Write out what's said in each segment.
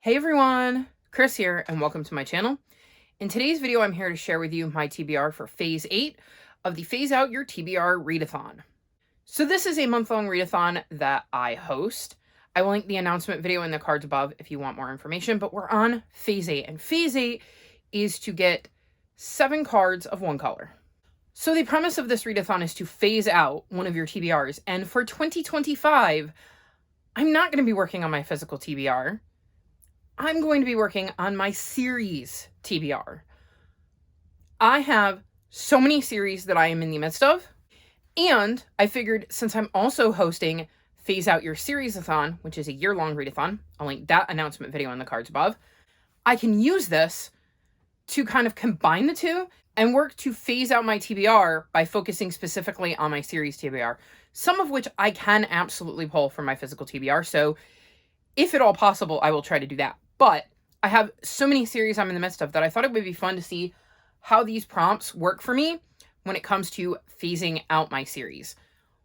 Hey everyone, Chris here and welcome to my channel. In today's video, I'm here to share with you my TBR for Phase 8 of the Phase Out Your TBR Readathon. So this is a month-long readathon that I host. I will link the announcement video in the cards above if you want more information, but we're on Phase 8, and Phase 8 is to get 7 cards of one color. So the premise of this readathon is to phase out one of your TBRs, and for 2025, I'm not going to be working on my physical TBR. I'm going to be working on my series TBR. I have so many series that I am in the midst of, and I figured since I'm also hosting Phase Out Your Seriesathon, which is a year-long readathon, I'll link that announcement video in the cards above, I can use this to kind of combine the two and work to phase out my TBR by focusing specifically on my series TBR, some of which I can absolutely pull from my physical TBR, so if at all possible, I will try to do that. But I have so many series I'm in the midst of that I thought it would be fun to see how these prompts work for me when it comes to phasing out my series.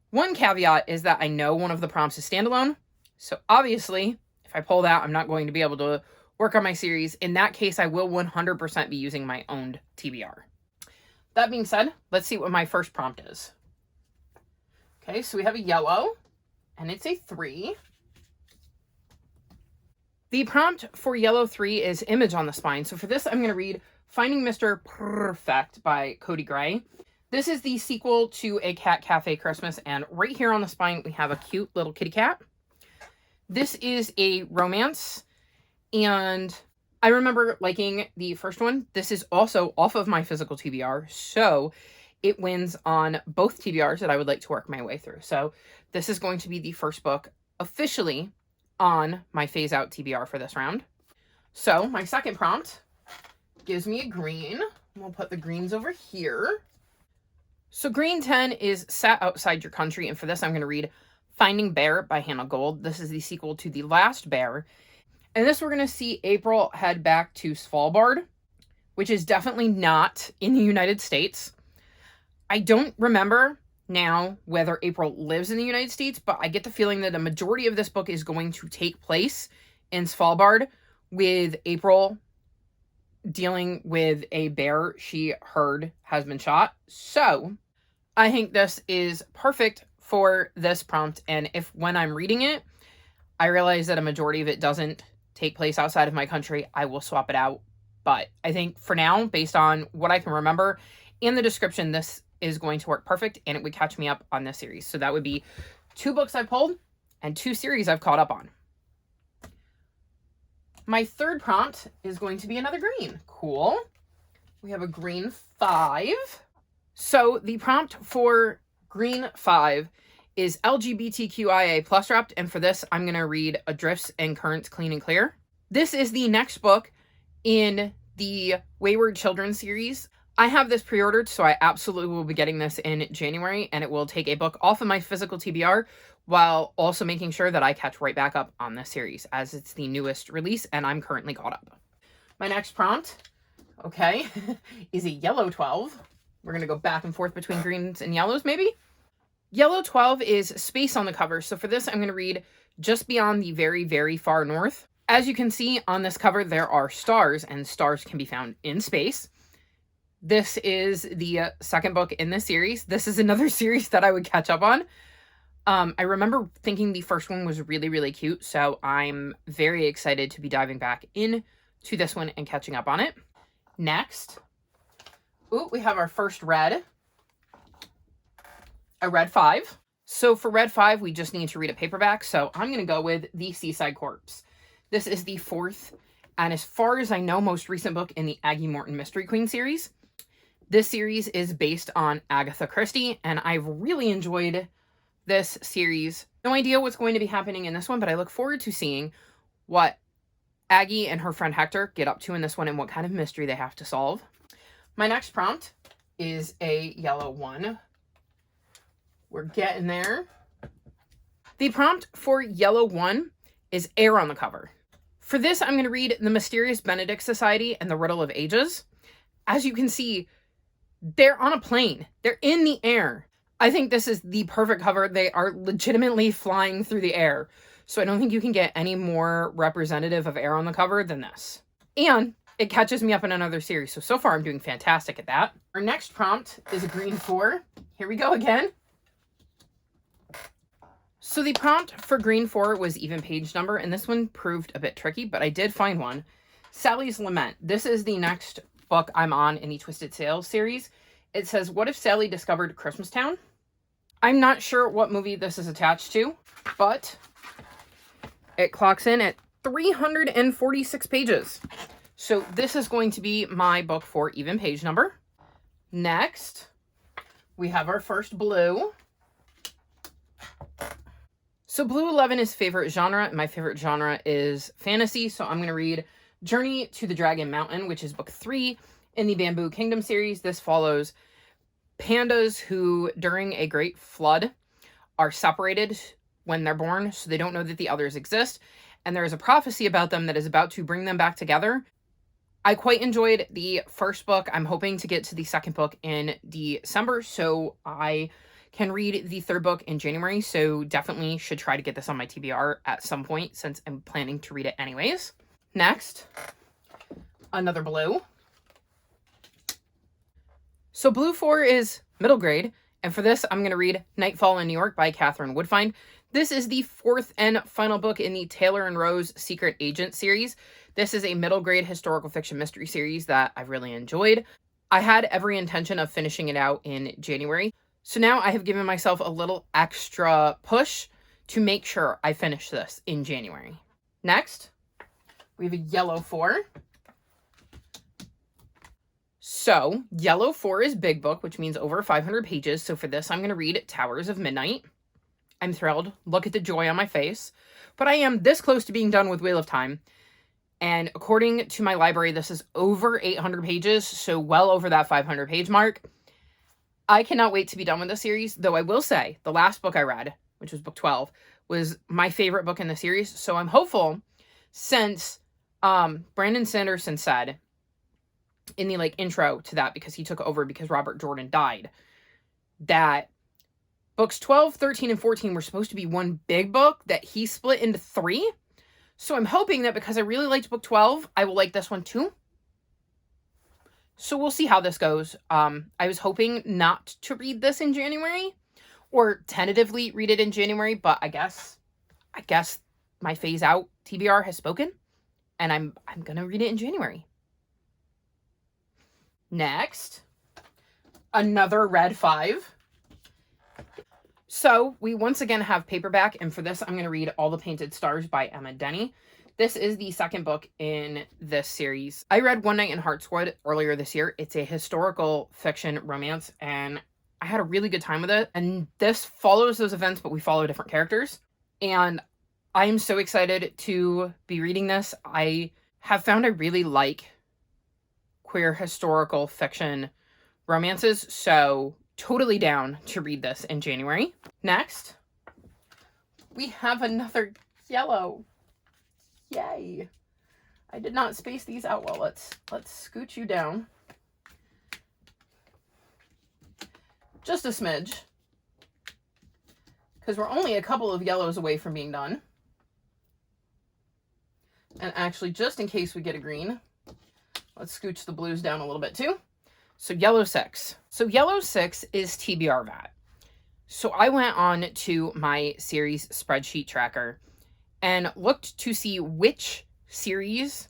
One caveat is that I know one of the prompts is standalone. So obviously, if I pull that, I'm not going to be able to work on my series. In that case, I will 100% be using my owned TBR. That being said, let's see what my first prompt is. Okay, so we have a yellow, and it's a 3. The prompt for yellow 3 is image on the spine. So for this, I'm going to read Finding Mr. Perfect by Cody Gray. This is the sequel to A Cat Cafe Christmas, and right here on the spine, we have a cute little kitty cat. This is a romance, and I remember liking the first one. This is also off of my physical TBR, so it wins on both TBRs that I would like to work my way through. So this is going to be the first book officially on my phase out TBR for this round. So my second prompt gives me a green. We'll put the greens over here. So green 10 is Sat Outside Your Country, and for this I'm going to read Finding Bear by Hannah Gold. This is the sequel to The Last Bear. And this we're going to see April head back to Svalbard, which is definitely not in the United States. I don't remember now whether April lives in the United States, but I get the feeling that a majority of this book is going to take place in Svalbard, with April dealing with a bear she heard has been shot. So I think this is perfect for this prompt, and if when I'm reading it, I realize that a majority of it doesn't take place outside of my country, I will swap it out. But I think for now, based on what I can remember and the description, this is going to work perfect, and it would catch me up on this series. So that would be 2 books I've pulled and 2 series I've caught up on. My third prompt is going to be another green. Cool. We have a green 5. So the prompt for green 5 is LGBTQIA plus wrapped, and for this I'm going to read Adrifts and Currents Clean and Clear. This is the next book in the Wayward Children series. I have this pre-ordered, so I absolutely will be getting this in January, and it will take a book off of my physical TBR while also making sure that I catch right back up on this series, as it's the newest release and I'm currently caught up. My next prompt, okay, is a yellow 12. We're going to go back and forth between greens and yellows, maybe? Yellow 12 is space on the cover, so for this I'm going to read Just Beyond the Very, Very Far North. As you can see on this cover, there are stars, and stars can be found in space. This is the second book in this series. This is another series that I would catch up on. I remember thinking the first one was really, really cute, so I'm very excited to be diving back into this one and catching up on it. Next, we have our first red, a red 5. So for red 5, we just need to read a paperback, so I'm going to go with The Seaside Corpse. This is the 4th, and as far as I know, most recent book in the Aggie Morton Mystery Queen series. This series is based on Agatha Christie, and I've really enjoyed this series. No idea what's going to be happening in this one, but I look forward to seeing what Aggie and her friend Hector get up to in this one and what kind of mystery they have to solve. My next prompt is a yellow 1. We're getting there. The prompt for yellow 1 is air on the cover. For this, I'm going to read The Mysterious Benedict Society and the Riddle of Ages. As you can see, they're on a plane. They're in the air. I think this is the perfect cover. They are legitimately flying through the air. So I don't think you can get any more representative of air on the cover than this. And it catches me up in another series. So far I'm doing fantastic at that. Our next prompt is a green 4. Here we go again. So the prompt for green 4 was even page number, and this one proved a bit tricky, but I did find one. Sally's Lament. This is the next book I'm on in the Twisted Sales series. It says, what if Sally discovered Christmastown? I'm not sure what movie this is attached to, but it clocks in at 346 pages. So this is going to be my book for even page number. Next, we have our first blue. So Blue 11 is favorite genre, and my favorite genre is fantasy. So I'm going to read Journey to the Dragon Mountain, which is book 3 in the Bamboo Kingdom series. This follows pandas who, during a great flood, are separated when they're born, so they don't know that the others exist. And there is a prophecy about them that is about to bring them back together. I quite enjoyed the first book. I'm hoping to get to the second book in December, so I can read the third book in January. So definitely should try to get this on my TBR at some point, since I'm planning to read it anyways. Next, another blue. So Blue 4 is middle grade, and for this I'm going to read Nightfall in New York by Catherine Woodfine. This is the 4th and final book in the Taylor and Rose Secret Agent series. This is a middle grade historical fiction mystery series that I've really enjoyed. I had every intention of finishing it out in January, so now I have given myself a little extra push to make sure I finish this in January. Next, we have a yellow 4. So, yellow 4 is big book, which means over 500 pages. So for this, I'm going to read Towers of Midnight. I'm thrilled. Look at the joy on my face. But I am this close to being done with Wheel of Time. And according to my library, this is over 800 pages, so well over that 500 page mark. I cannot wait to be done with the series, though I will say the last book I read, which was book 12, was my favorite book in the series. So I'm hopeful, since Brandon Sanderson said in the intro to that, because he took over because Robert Jordan died, that books 12, 13, and 14 were supposed to be one big book that he split into 3. So I'm hoping that because I really liked book 12, I will like this one too. So we'll see how this goes. I was hoping not to read this in January, or tentatively read it in January, but I guess my phase out TBR has spoken, and I'm gonna read it in January. Next, another red 5. So we once again have paperback, and for this I'm going to read All the Painted Stars by Emma Denny. This is the second book in this series. I read One Night in Heartswood earlier this year. It's a historical fiction romance, and I had a really good time with it. And this follows those events, but we follow different characters. And I am so excited to be reading this. I have found I really like queer historical fiction romances, so totally down to read this in January. Next, we have another yellow. Yay! I did not space these out well. Let's scoot you down just a smidge, because we're only a couple of yellows away from being done. And actually, just in case we get a green, let's scooch the blues down a little bit too. So yellow 6. So yellow 6 is TBR VAT. So I went on to my series spreadsheet tracker and looked to see which series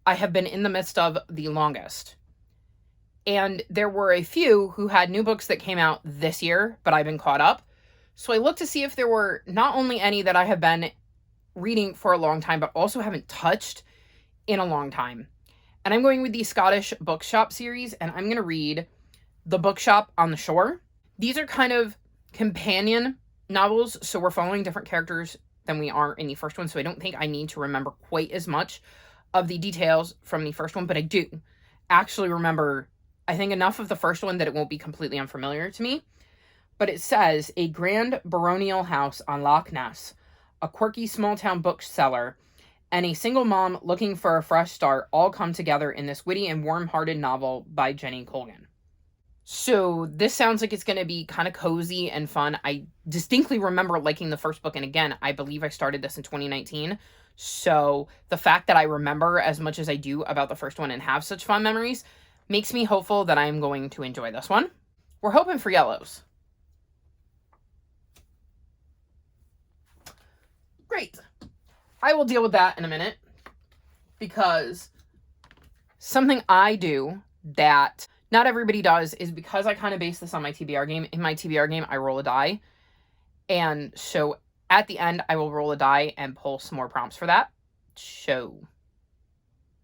I have been in the midst of the longest. And there were a few who had new books that came out this year, but I've been caught up. So I looked to see if there were not only any that I have been reading for a long time, but also haven't touched in a long time. And I'm going with the Scottish Bookshop series, and I'm going to read The Bookshop on the Shore. These are kind of companion novels, so we're following different characters than we are in the first one, so I don't think I need to remember quite as much of the details from the first one, but I do actually remember, I think, enough of the first one that it won't be completely unfamiliar to me. But it says, a grand baronial house on Loch Ness, a quirky small-town bookseller, and a single mom looking for a fresh start all come together in this witty and warm-hearted novel by Jenny Colgan. So this sounds like it's going to be kind of cozy and fun. I distinctly remember liking the first book. And again, I believe I started this in 2019. So the fact that I remember as much as I do about the first one and have such fond memories makes me hopeful that I'm going to enjoy this one. We're hoping for yellows. Great. I will deal with that in a minute, because something I do that not everybody does is, because I kind of base this on my TBR game. In my TBR game, I roll a die. And so at the end, I will roll a die and pull some more prompts for that. So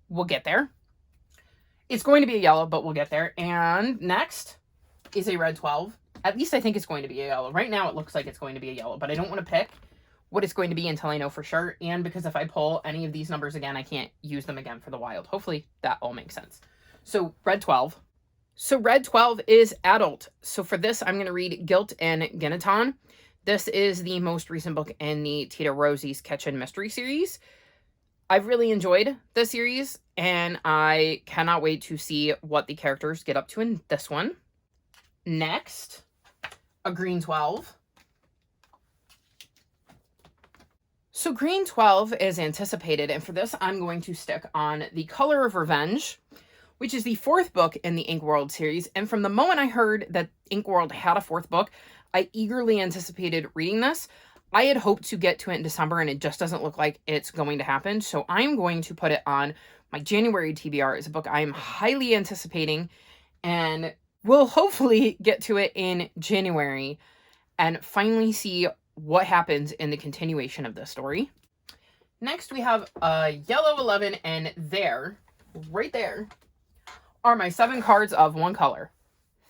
we'll get there. It's going to be a yellow, but we'll get there. And next is a red 12. At least I think it's going to be a yellow. Right now it looks like it's going to be a yellow, but I don't want to pick what it's going to be until I know for sure. And because if I pull any of these numbers again, I can't use them again for the wild. Hopefully that all makes sense. So red 12. So red 12 is adult. So for this, I'm going to read Guilt and Readathon. This is the most recent book in the Tita Rosie's Kitchen Mystery series. I've really enjoyed the series, and I cannot wait to see what the characters get up to in this one. Next, a green 12. So green 12 is anticipated, and for this, I'm going to stick on The Color of Revenge, which is the fourth book in the Ink World series. And from the moment I heard that Ink World had a fourth book, I eagerly anticipated reading this. I had hoped to get to it in December, and it just doesn't look like it's going to happen. So I'm going to put it on my January TBR as a book I'm highly anticipating, and we'll hopefully get to it in January and finally see what happens in the continuation of this story. Next, we have a yellow 11, and there, right there, are my 7 cards of one color.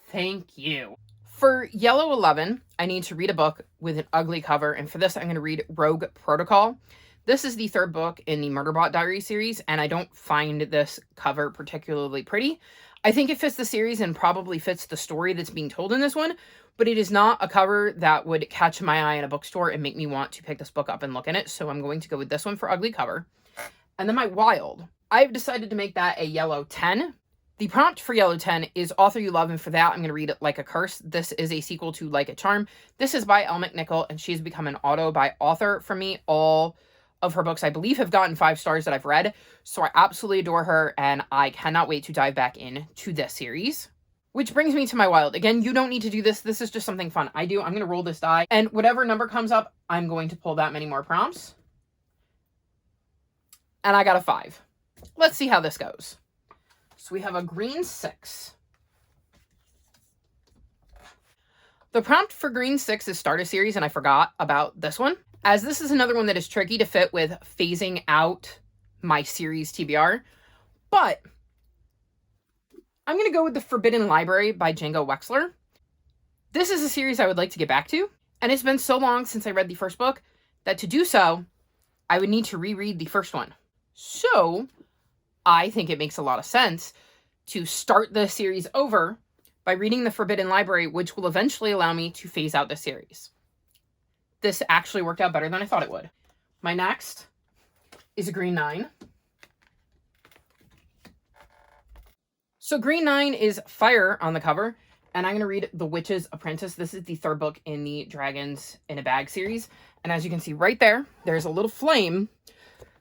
Thank you. For yellow 11, I need to read a book with an ugly cover, and for this, I'm going to read Rogue Protocol. This is the third book in the Murderbot Diary series, and I don't find this cover particularly pretty. I think it fits the series and probably fits the story that's being told in this one, but it is not a cover that would catch my eye in a bookstore and make me want to pick this book up and look in it, so I'm going to go with this one for ugly cover. And then my wild. I've decided to make that a yellow 10. The prompt for yellow 10 is Author You Love, and for that, I'm going to read Like a Curse. This is a sequel to Like a Charm. This is by Elle McNichol, and she's become an auto by author for me. All of her books, I believe, have gotten 5 stars that I've read, so I absolutely adore her, and I cannot wait to dive back into this series. Which brings me to my wild. Again, you don't need to do this. This is just something fun I do. I'm going to roll this die, and whatever number comes up, I'm going to pull that many more prompts. And I got a 5. Let's see how this goes. So we have a green 6. The prompt for green 6 is start a series, and I forgot about this one, as this is another one that is tricky to fit with phasing out my series TBR. But I'm going to go with The Forbidden Library by Django Wexler. This is a series I would like to get back to, and it's been so long since I read the first book that to do so, I would need to reread the first one. So I think it makes a lot of sense to start the series over by reading The Forbidden Library, which will eventually allow me to phase out the series. This actually worked out better than I thought it would. My next is a green 9. So green 9 is fire on the cover, and I'm going to read The Witch's Apprentice. This is the third book in the Dragons in a Bag series. And as you can see right there, there's a little flame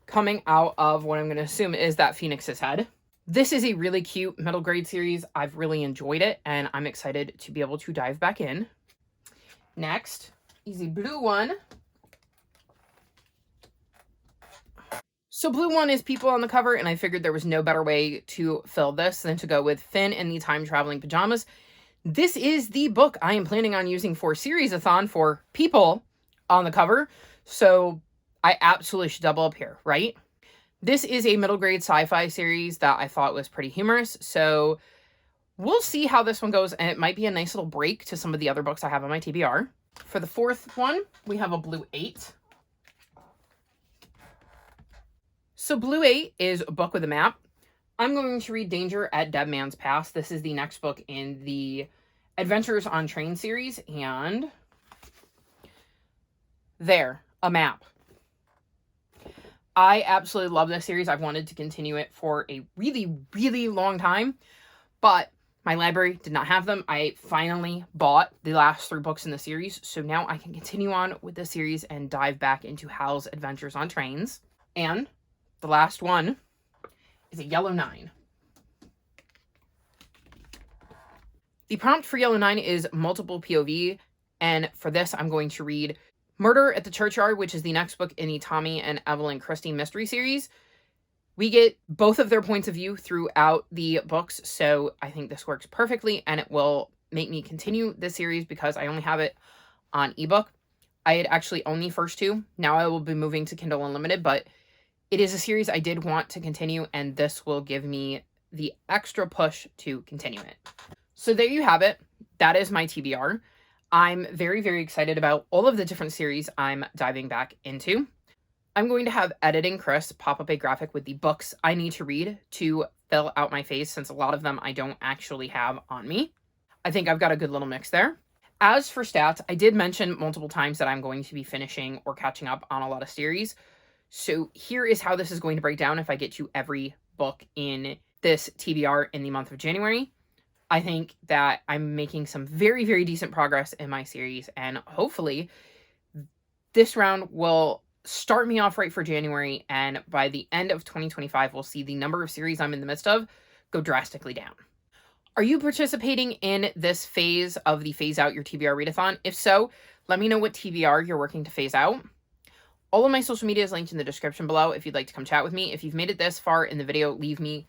coming out of what I'm going to assume is that Phoenix's head. This is a really cute middle grade series. I've really enjoyed it, and I'm excited to be able to dive back in. Next is a blue one. So blue one is people on the cover, and I figured there was no better way to fill this than to go with Finn in the time-traveling pajamas. This is the book I am planning on using for Readathon for people on the cover, so I absolutely should double up here, right? This is a middle grade sci-fi series that I thought was pretty humorous, so we'll see how this one goes, and it might be a nice little break to some of the other books I have on my TBR. For the fourth one, we have a blue 8. So blue 8 is a book with a map. I'm going to read Danger at Dead Man's Pass. This is the next book in the Adventures on Train series, and there, a map. I absolutely love this series. I've wanted to continue it for a really, really long time, but My library did not have them. I finally bought the last 3 books in the series, so now I can continue on with the series and dive back into Hal's Adventures on Trains. And the last one is a Yellow 9. The prompt for Yellow 9 is multiple POV, and for this I'm going to read Murder at the Churchyard, which is the next book in the Tommy and Evelyn Christie mystery series. We get both of their points of view throughout the books, so I think this works perfectly, and it will make me continue this series because I only have it on ebook. I had actually owned the first 2. Now I will be moving to Kindle Unlimited, but it is a series I did want to continue, and this will give me the extra push to continue it. So there you have it. That is my TBR. I'm very, very excited about all of the different series I'm diving back into. I'm going to have Editing Chris pop up a graphic with the books I need to read to fill out my phase, since a lot of them I don't actually have on me. I think I've got a good little mix there. As for stats, I did mention multiple times that I'm going to be finishing or catching up on a lot of series. So here is how this is going to break down if I get to every book in this TBR in the month of January. I think that I'm making some very, very decent progress in my series, and hopefully this round will start me off right for January, and by the end of 2025, we'll see the number of series I'm in the midst of go drastically down. Are you participating in this phase of the Phase Out Your TBR Readathon? If so, let me know what TBR you're working to phase out. All of my social media is linked in the description below if you'd like to come chat with me. If you've made it this far in the video, leave me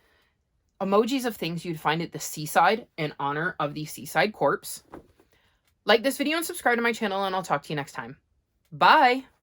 emojis of things you'd find at the seaside in honor of the seaside corpse. Like this video and subscribe to my channel, and I'll talk to you next time. Bye!